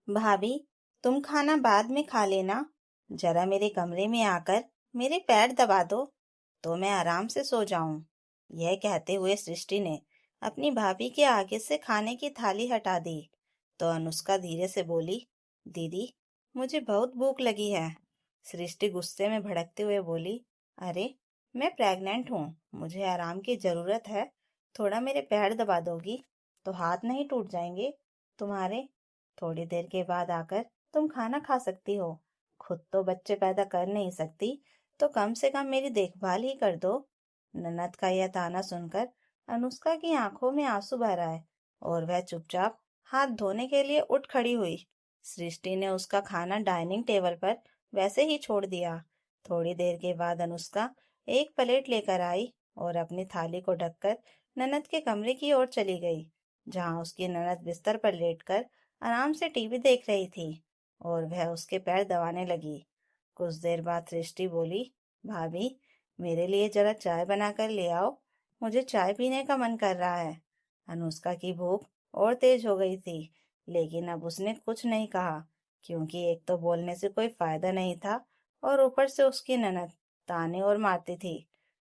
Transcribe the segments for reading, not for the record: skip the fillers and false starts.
भाभी, तुम खाना बाद में खा लेना। जरा मेरे कमरे में आकर मेरे पैर दबा दो तो मैं आराम से सो जाऊं। यह कहते हुए सृष्टि ने अपनी भाभी के आगे से खाने की थाली हटा दी तो अनुष्का धीरे से बोली, दीदी, मुझे बहुत भूख लगी है। सृष्टि गुस्से में भड़कते हुए बोली, अरे, मैं प्रेग्नेंट हूँ, मुझे आराम की जरूरत है। थोड़ा मेरे पैर दबा दोगी तो हाथ नहीं टूट जाएंगे तुम्हारे? थोड़ी देर के बाद आकर तुम खाना खा सकती हो। खुद तो बच्चे पैदा कर नहीं सकती तो कम से कम मेरी देखभाल ही कर दो। ननद का यह ताना सुनकर अनुष्का की आंखों में आंसू भर आए और वह चुपचाप हाथ धोने के लिए उठ खड़ी हुई। सृष्टि ने उसका खाना डाइनिंग टेबल पर वैसे ही छोड़ दिया। थोड़ी देर के बाद अनुष्का एक प्लेट लेकर आई और अपनी थाली को ढककर ननद के कमरे की ओर चली गई, जहां उसकी ननद बिस्तर पर लेटकर आराम से टीवी देख रही थी और वह उसके पैर दबाने लगी। कुछ देर बाद सृष्टि बोली, भाभी, मेरे लिए जरा चाय बनाकर ले आओ, मुझे चाय पीने का मन कर रहा है। अनुष्का की भूख और तेज हो गई थी, लेकिन अब उसने कुछ नहीं कहा, क्योंकि एक तो बोलने से कोई फायदा नहीं था और ऊपर से उसकी ननद ताने और मारती थी।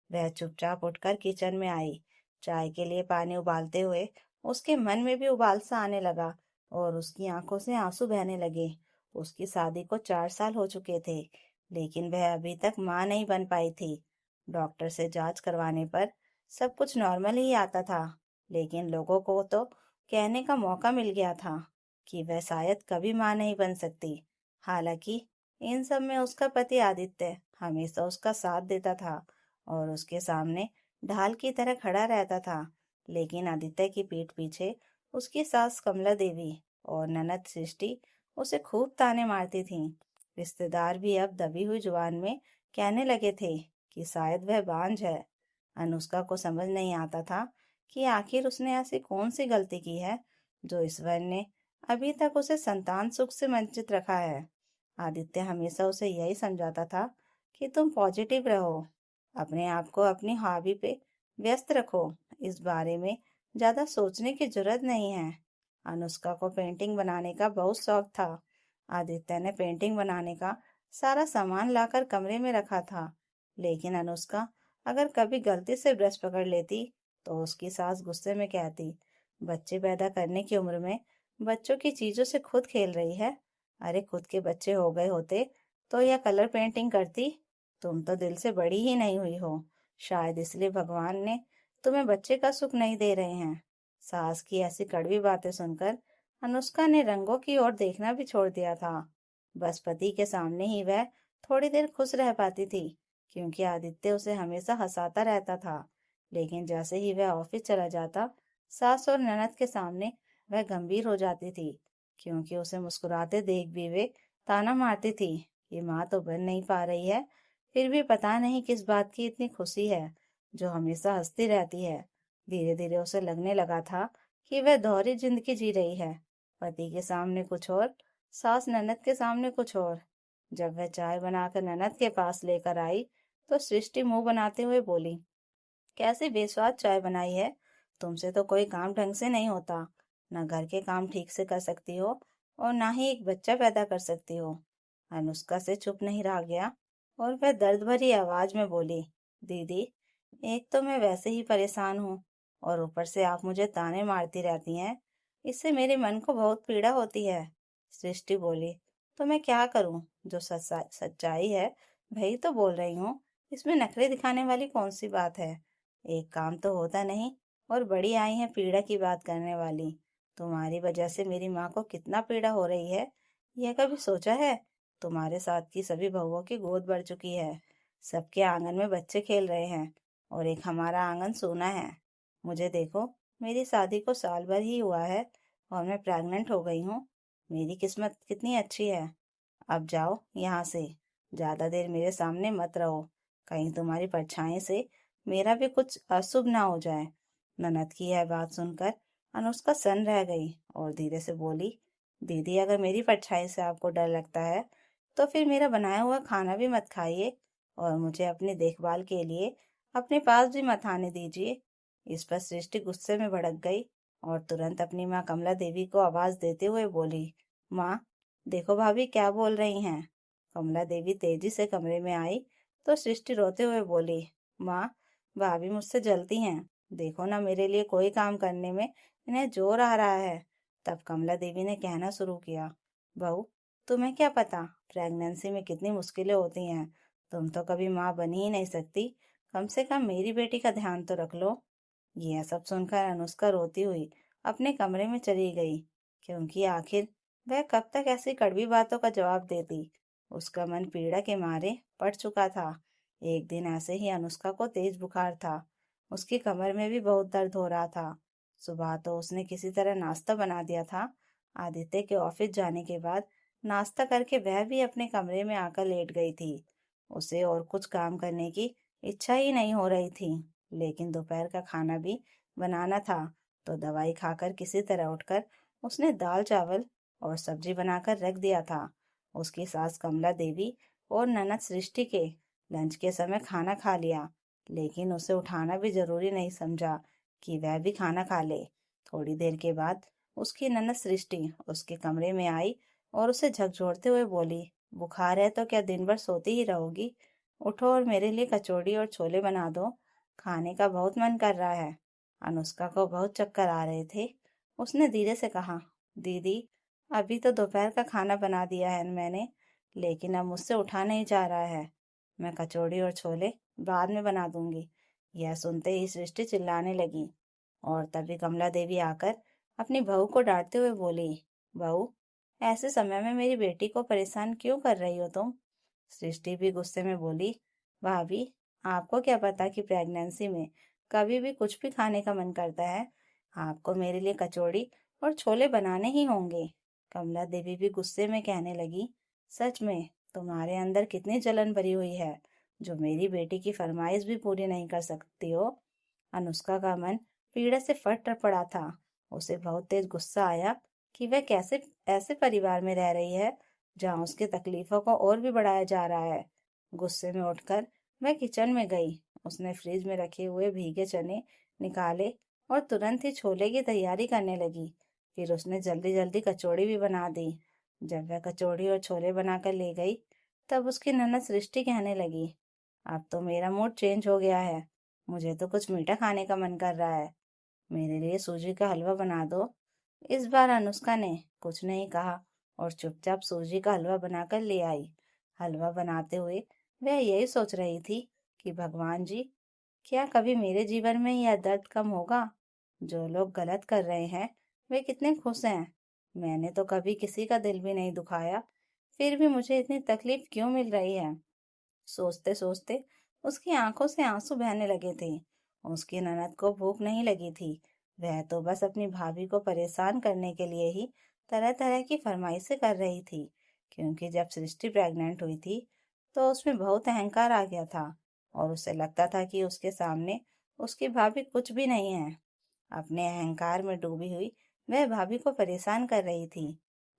वह चुपचाप उठकर किचन में आई। चाय के लिए पानी उबालते हुए उसके मन में भी उबाल सा आने लगा और उसकी आंखों से आंसू बहने लगे। उसकी शादी को 4 साल हो चुके थे, लेकिन वह अभी तक मां नहीं बन पाई थी। डॉक्टर से जांच करवाने पर सब कुछ नॉर्मल ही आता था, लेकिन लोगों को तो कहने का मौका मिल गया था कि वह शायद कभी मां नहीं बन सकती। हालांकि इन सब में उसका पति आदित्य हमेशा उसका साथ देता था और उसके सामने ढाल की तरह खड़ा रहता था। लेकिन आदित्य की पीठ पीछे उसकी सास कमला देवी और ननद सृष्टि उसे खूब ताने मारती थीं। रिश्तेदार भी अब दबी हुई जुबान में कहने लगे थे कि शायद वह बांझ है। अनुष्का को समझ नहीं आता था कि आखिर उसने ऐसी कौन सी गलती की है जो ईश्वर ने अभी तक उसे संतान सुख से वंचित रखा है। आदित्य हमेशा उसे यही समझाता था कि तुम पॉजिटिव रहो, अपने आप को अपनी हॉबी पे व्यस्त रखो, इस बारे में ज्यादा सोचने की जरूरत नहीं है। अनुष्का को पेंटिंग बनाने का बहुत शौक था। आदित्य ने पेंटिंग बनाने का सारा सामान लाकर कमरे में रखा था, लेकिन अनुष्का अगर कभी गलती से ब्रश पकड़ लेती तो उसकी सास गुस्से में कहती, बच्चे पैदा करने की उम्र में बच्चों की चीजों से खुद खेल रही है। अरे, खुद के बच्चे हो गए होते तो यह कलर पेंटिंग करती। तुम तो दिल से बड़ी ही नहीं हुई हो, शायद इसलिए भगवान ने तुम्हें बच्चे का सुख नहीं दे रहे हैं। सास की ऐसी कड़वी बातें सुनकर अनुष्का ने रंगों की ओर देखना भी छोड़ दिया था। बस पति के सामने ही वह थोड़ी देर खुश रह पाती थी, क्योंकि आदित्य उसे हमेशा हंसाता रहता था। लेकिन जैसे ही वह ऑफिस चला जाता, सास और ननद के सामने वह गंभीर हो जाती थी, क्योंकि उसे मुस्कुराते देख भी वे ताना मारती थी कि माँ तो बन नहीं पा रही है, फिर भी पता नहीं किस बात की इतनी खुशी है जो हमेशा हंसती रहती है। धीरे धीरे उसे लगने लगा था कि वह दोहरी जिंदगी जी रही है, पति के सामने कुछ और, सास ननद के सामने कुछ और। जब वह चाय बनाकर ननद के पास लेकर आई तो सृष्टि मुंह बनाते हुए बोली, कैसी बेस्वाद चाय बनाई है, तुमसे तो कोई काम ढंग से नहीं होता, न घर के काम ठीक से कर सकती हो और ना ही एक बच्चा पैदा कर सकती हो। अनुष्का से चुप नहीं रहा गया और वह दर्द भरी आवाज में बोली, दीदी, एक तो मैं वैसे ही परेशान हूँ और ऊपर से आप मुझे ताने मारती रहती हैं, इससे मेरे मन को बहुत पीड़ा होती है। सृष्टि बोली, तो मैं क्या करूं, जो सच्चाई है वही तो बोल रही हूँ, इसमें नखरे दिखाने वाली कौन सी बात है। एक काम तो होता नहीं और बड़ी आई है पीड़ा की बात करने वाली। तुम्हारी वजह से मेरी माँ को कितना पीड़ा हो रही है, यह कभी सोचा है? तुम्हारे साथ की सभी बहुओं की गोद भर चुकी है, सबके आंगन में बच्चे खेल रहे हैं और एक हमारा आंगन सूना है। मुझे देखो, मेरी शादी को साल भर ही हुआ है और मैं प्रेग्नेंट हो गई हूँ। मेरी किस्मत कितनी अच्छी है। अब जाओ यहाँ से, ज्यादा देर मेरे सामने मत रहो, कहीं तुम्हारी परछाई से मेरा भी कुछ अशुभ ना हो जाए। ननद की यह बात सुनकर अनुष्का सन्न रह गई और धीरे से बोली, दीदी, अगर मेरी परछाई से आपको डर लगता है तो फिर मेरा बनाया हुआ खाना भी मत खाइए और मुझे अपनी देखभाल के लिए अपने पास भी मत आने दीजिए। इस पर सृष्टि गुस्से में भड़क गई और तुरंत अपनी माँ कमला देवी को आवाज देते हुए बोली, माँ, देखो भाभी क्या बोल रही हैं। कमला देवी तेजी से कमरे में आई तो सृष्टि रोते हुए बोली, माँ, भाभी मुझसे जलती हैं। देखो ना, मेरे लिए कोई काम करने में इन्हें जोर आ रहा है। तब कमला देवी ने कहना शुरू किया, बहू, तुम्हें क्या पता प्रेगनेंसी में कितनी मुश्किलें होती हैं। तुम तो कभी माँ बन ही नहीं सकती, कम से कम मेरी बेटी का ध्यान तो रख लो। यह सब सुनकर अनुष्का रोती हुई अपने कमरे में चली गई, क्योंकि आखिर वह कब तक ऐसी कड़वी बातों का जवाब देती। उसका मन पीड़ा के मारे पड़ चुका था। एक दिन ऐसे ही अनुष्का को तेज बुखार था। उसकी कमर में भी बहुत दर्द हो रहा था। सुबह तो उसने किसी तरह नाश्ता बना दिया था। आदित्य के ऑफिस जाने के बाद नाश्ता करके वह भी अपने कमरे में आकर लेट गई थी। उसे और कुछ काम करने की इच्छा ही नहीं हो रही थी। लेकिन दोपहर का खाना भी बनाना था, तो दवाई खाकर किसी तरह उठकर उसने दाल चावल और सब्जी बनाकर रख दिया था। उसकी सास कमला देवी और ननद सृष्टि के लंच के समय खाना खा लिया, लेकिन उसे उठाना भी जरूरी नहीं समझा कि वह भी खाना खा ले। थोड़ी देर के बाद उसकी ननद सृष्टि उसके कमरे में आई और उसे झकझोरते हुए बोली, बुखार है तो क्या दिन भर सोती ही रहोगी? उठो और मेरे लिए कचौड़ी और छोले बना दो, खाने का बहुत मन कर रहा है। अनुष्का को बहुत चक्कर आ रहे थे। उसने धीरे से कहा, दीदी, अभी तो दोपहर का खाना बना दिया है मैंने, लेकिन अब मुझसे उठा नहीं जा रहा है। मैं कचौड़ी और छोले बाद में बना दूंगी। यह सुनते ही सृष्टि चिल्लाने लगी और तभी कमला देवी आकर अपनी बहू को डांटते हुए बोली, बहू, ऐसे समय में मेरी बेटी को परेशान क्यों कर रही हो तुम? सृष्टि भी गुस्से में बोली, भाभी, आपको क्या पता कि प्रेगनेंसी में कभी भी कुछ भी खाने का मन करता है। आपको मेरे लिए कचौड़ी और छोले बनाने ही होंगे। कमला देवी भी गुस्से में कहने लगी, सच में तुम्हारे अंदर कितनी जलन भरी हुई है, जो मेरी बेटी की फरमाइश भी पूरी नहीं कर सकती हो। अनुष्का का मन पीड़ा से फट पड़ा था। उसे बहुत तेज गुस्सा आया कि वह कैसे ऐसे परिवार में रह रही है जहाँ उसकी तकलीफों को और भी बढ़ाया जा रहा है। गुस्से में उठकर वह किचन में गई। उसने फ्रिज में रखे हुए भीगे चने निकाले और तुरंत ही छोले की तैयारी करने लगी। फिर उसने जल्दी जल्दी कचौड़ी भी बना दी। जब वह कचौड़ी और छोले बनाकर ले गई, तब उसकी ननद सृष्टि कहने लगी, अब तो मेरा मूड चेंज हो गया है। मुझे तो कुछ मीठा खाने का मन कर रहा है। मेरे लिए सूजी का हलवा बना दो। इस बार अनुष्का ने कुछ नहीं कहा और चुपचाप सूजी का हलवा बनाकर ले आई। हलवा बनाते हुए वह यही सोच रही थी कि भगवान जी, क्या कभी मेरे जीवन में यह दर्द कम होगा? जो लोग गलत कर रहे हैं वे कितने खुश हैं। मैंने तो कभी किसी का दिल भी नहीं दुखाया, फिर भी मुझे इतनी तकलीफ क्यों मिल रही है? सोचते सोचते उसकी आंखों से आंसू बहने लगे थे। उसकी ननद को भूख नहीं लगी थी। वह तो बस अपनी भाभी को परेशान करने के लिए ही तरह तरह की फरमाइशें कर रही थी, क्योंकि जब सृष्टि प्रेग्नेंट हुई थी तो उसमें बहुत अहंकार आ गया था और उसे लगता था कि उसके सामने उसकी भाभी कुछ भी नहीं है। अपने अहंकार में डूबी हुई वह भाभी को परेशान कर रही थी।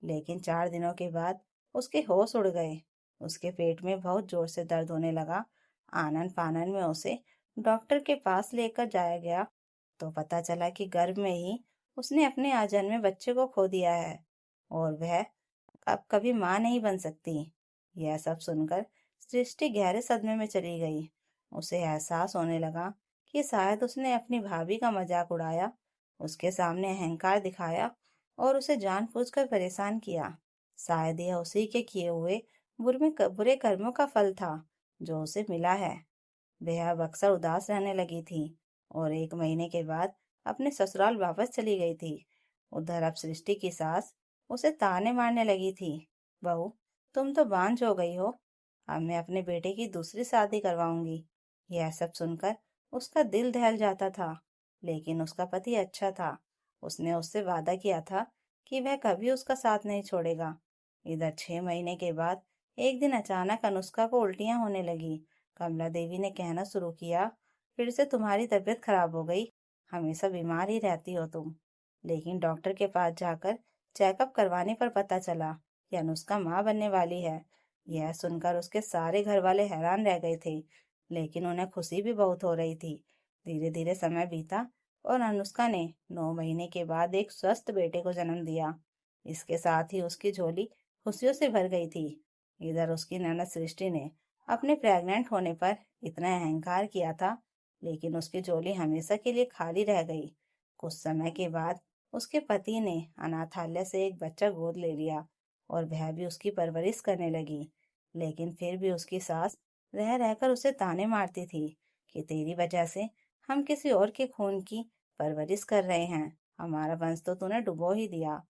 लेकिन 4 दिनों के बाद उसके होश उड़ गए। उसके पेट में बहुत जोर से दर्द होने लगा। आनन फानन में उसे डॉक्टर के पास लेकर जाया गया तो पता चला कि गर्भ में ही उसने अपने अजन्मे बच्चे को खो दिया है और वह अब कभी माँ नहीं बन सकती। यह सब सुनकर सृष्टि गहरे सदमे में चली गई। उसे एहसास होने लगा कि शायद उसने अपनी भाभी का मजाक उड़ाया, उसके सामने अहंकार दिखाया और उसे जानबूझकर परेशान किया। शायद यह उसी के किए हुए बुरे कर्मों का फल था जो उसे मिला है। वह अब अक्सर उदास रहने लगी थी और 1 महीने के बाद अपने ससुराल वापस चली गई थी। उधर अब सृष्टि की सास उसे ताने मारने लगी थी, बहू, तुम तो बांझ हो गई हो, अब मैं अपने बेटे की दूसरी शादी करवाऊंगी। यह सब सुनकर उसका दिल दहल जाता था। लेकिन उसका पति अच्छा था। उसने उससे वादा किया था कि वह कभी उसका साथ नहीं छोड़ेगा। इधर 6 महीने के बाद एक दिन अचानक अनुष्का को उल्टियां होने लगी। कमला देवी ने कहना शुरू किया, फिर से तुम्हारी तबीयत खराब हो गई, हमेशा बीमार ही रहती हो तुम। लेकिन डॉक्टर के पास जाकर चेकअप करवाने पर पता चला कि अनुष्का माँ बनने वाली है। यह सुनकर उसके सारे घर वाले हैरान रह गए थे, लेकिन उन्हें खुशी भी बहुत हो रही थी। धीरे धीरे समय बीता और अनुष्का ने 9 महीने के बाद एक स्वस्थ बेटे को जन्म दिया। इसके साथ ही उसकी झोली खुशियों से भर गई थी। इधर उसकी ननद सृष्टि ने अपने प्रेग्नेंट होने पर इतना अहंकार किया था, लेकिन उसकी झोली हमेशा के लिए खाली रह गई। कुछ समय के बाद उसके पति ने अनाथालय से एक बच्चा गोद ले लिया और वह भी उसकी परवरिश करने लगी। लेकिन फिर भी उसकी सास रह रहकर उसे ताने मारती थी कि तेरी वजह से हम किसी और के खून की परवरिश कर रहे हैं, हमारा वंश तो तूने डुबो ही दिया।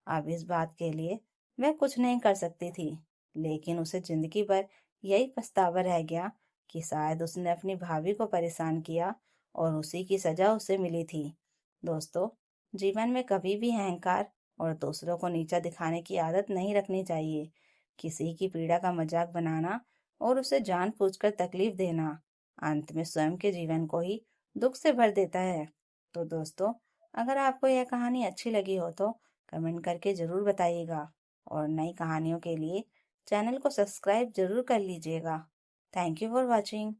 अब इस बात के लिए वह कुछ नहीं कर सकती थी, लेकिन उसे जिंदगी भर यही पछतावा रह गया कि शायद उसने अपनी भाभी को परेशान किया और उसी की सजा उसे मिली थी। दोस्तों, जीवन में कभी भी अहंकार और दूसरों को नीचा दिखाने की आदत नहीं रखनी चाहिए। किसी की पीड़ा का मजाक बनाना और उसे जानबूझकर तकलीफ देना अंत में स्वयं के जीवन को ही दुख से भर देता है। तो दोस्तों, अगर आपको यह कहानी अच्छी लगी हो तो कमेंट करके जरूर बताइएगा और नई कहानियों के लिए चैनल को सब्सक्राइब जरूर कर लीजिएगा। Thank you for watching.